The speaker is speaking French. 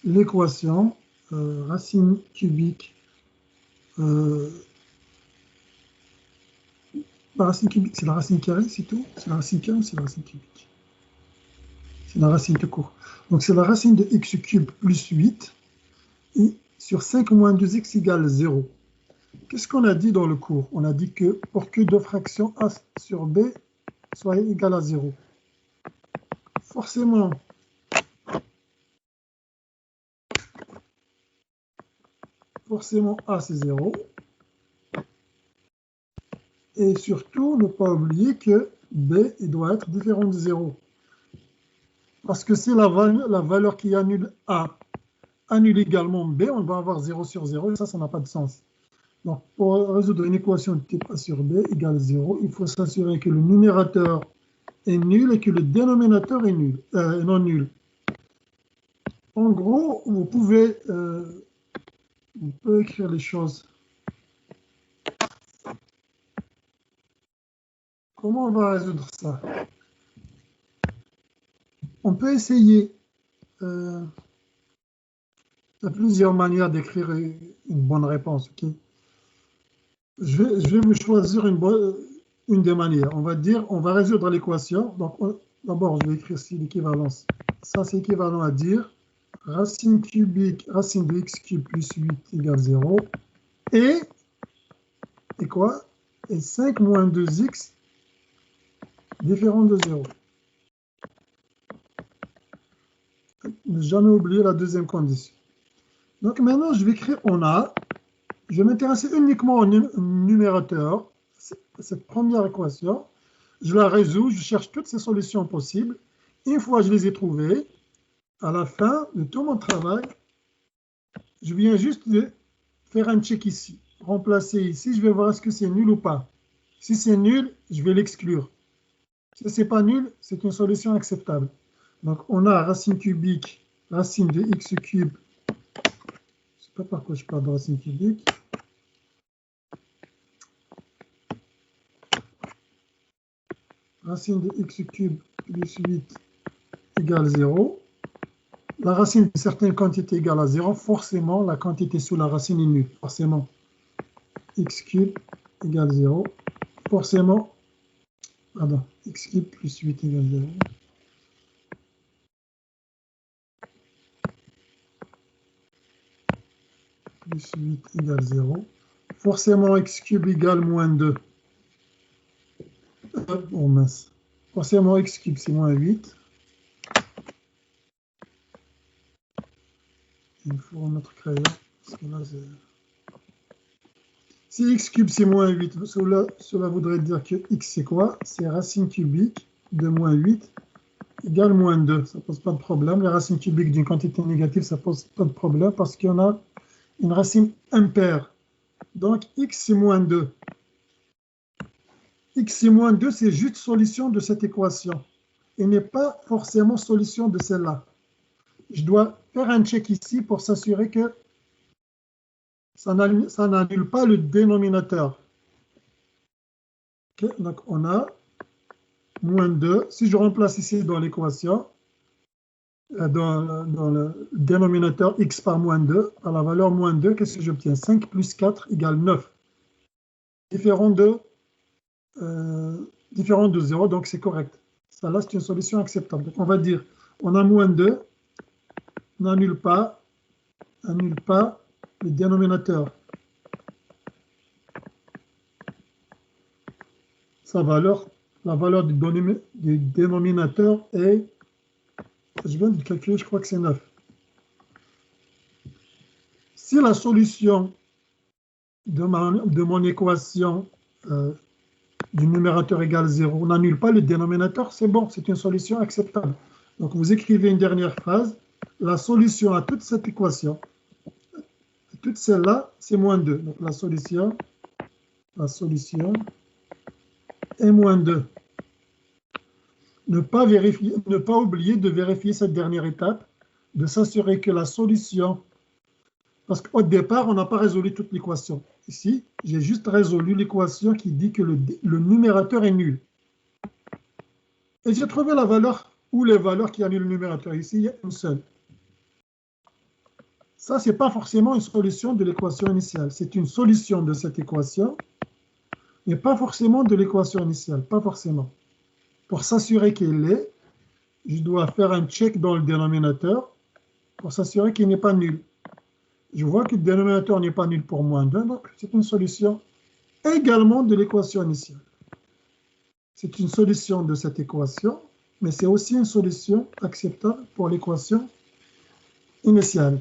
l'équation racine cubique. La racine cubique, c'est la racine carrée, c'est tout? C'est la racine carrée ou c'est la racine cubique? C'est la racine tout court. Donc, c'est la racine de x cube plus 8 et sur 5 moins 2x égale 0. Qu'est-ce qu'on a dit dans le cours? On a dit que pour que deux fractions a sur b soient égales à 0, forcément, a c'est 0. Et surtout, ne pas oublier que b il doit être différent de 0. Parce que si la valeur qui annule a annule également b, on va avoir 0 sur 0, et ça n'a pas de sens. Donc, pour résoudre une équation de type a sur b égale 0, il faut s'assurer que le numérateur est nul et que le dénominateur est nul, non nul. En gros, on peut écrire les choses. Comment on va résoudre ça? On peut essayer. Il y a plusieurs manières d'écrire une bonne réponse. Okay? Je vais vous choisir une des manières. On va résoudre l'équation. Donc, d'abord, je vais écrire ici l'équivalence. Ça, c'est équivalent à dire racine cubique, racine de x cube plus 8 égale 0. Et quoi? Et 5 moins 2x différent de 0. Ne jamais oublier la deuxième condition. Donc maintenant, je vais écrire on a. Je vais m'intéresser uniquement au numérateur, cette première équation. Je la résous, je cherche toutes ces solutions possibles. Une fois que je les ai trouvées, à la fin de tout mon travail, je viens juste de faire un check ici. Remplacer ici, je vais voir est-ce que c'est nul ou pas. Si c'est nul, je vais l'exclure. Si ce n'est pas nul, c'est une solution acceptable. Donc on a racine cubique, racine de x cube. Je ne sais pas par quoi je parle de racine cubique. Racine de x cube plus 8 égale 0. La racine de certaines quantités égale à 0. Forcément, la quantité sous la racine est nulle. Forcément, x cube égale 0. Forcément, pardon, x cube plus 8 égale 0. Plus 8 égale 0. Forcément, x cube égale moins 2. Oh mince. Forcément, x cube, c'est moins 8. Il faut notre crayon. Parce que là, si x cube, c'est moins 8, cela voudrait dire que x, c'est quoi? C'est racine cubique de moins 8 égale moins 2. Ça ne pose pas de problème. La racine cubique d'une quantité négative, ça ne pose pas de problème parce qu'on a une racine impaire. Donc, x, c'est moins 2. X, c'est moins 2, c'est juste solution de cette équation. Et n'est pas forcément solution de celle-là. Je dois faire un check ici pour s'assurer que ça n'annule pas le dénominateur. Okay, donc, on a moins 2. Si je remplace ici dans l'équation, dans le dénominateur x par moins 2, à la valeur moins 2, qu'est-ce que j'obtiens? 5 plus 4 égale 9. Différent de 0, donc c'est correct. Ça, là, c'est une solution acceptable. Donc, on va dire, on a moins 2, on n'annule pas le dénominateur. La valeur du dénominateur est, je viens de calculer, je crois que c'est 9. Si la solution de mon équation du numérateur égale 0 n'annule pas le dénominateur, c'est bon, c'est une solution acceptable. Donc vous écrivez une dernière phrase, la solution à toute cette équation, toute celle-là, c'est moins 2. Donc la solution est moins 2. Ne pas oublier de vérifier cette dernière étape, de s'assurer que la solution, parce qu'au départ, on n'a pas résolu toute l'équation. Ici, j'ai juste résolu l'équation qui dit que le numérateur est nul. Et j'ai trouvé la valeur ou les valeurs qui annulent le numérateur. Ici, il y a une seule. Ça, ce n'est pas forcément une solution de l'équation initiale. C'est une solution de cette équation, mais pas forcément de l'équation initiale, pas forcément. Pour s'assurer qu'il l'est, je dois faire un check dans le dénominateur pour s'assurer qu'il n'est pas nul. Je vois que le dénominateur n'est pas nul pour moins 2, donc c'est une solution également de l'équation initiale. C'est une solution de cette équation, mais c'est aussi une solution acceptable pour l'équation initiale.